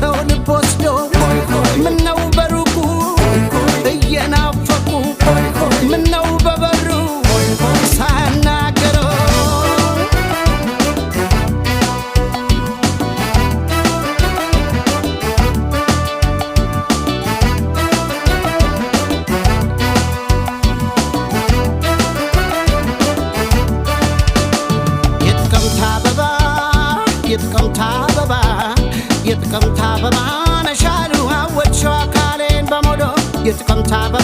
የሰው ልብ ወስዶ ምነው በሩቁ እየናፈቁ ምነው በበሩ ሳናገረው የጥቅምት አበባ ነሻሉ አወድሽው አካሌን በሞዶ የጥቅምት አበባ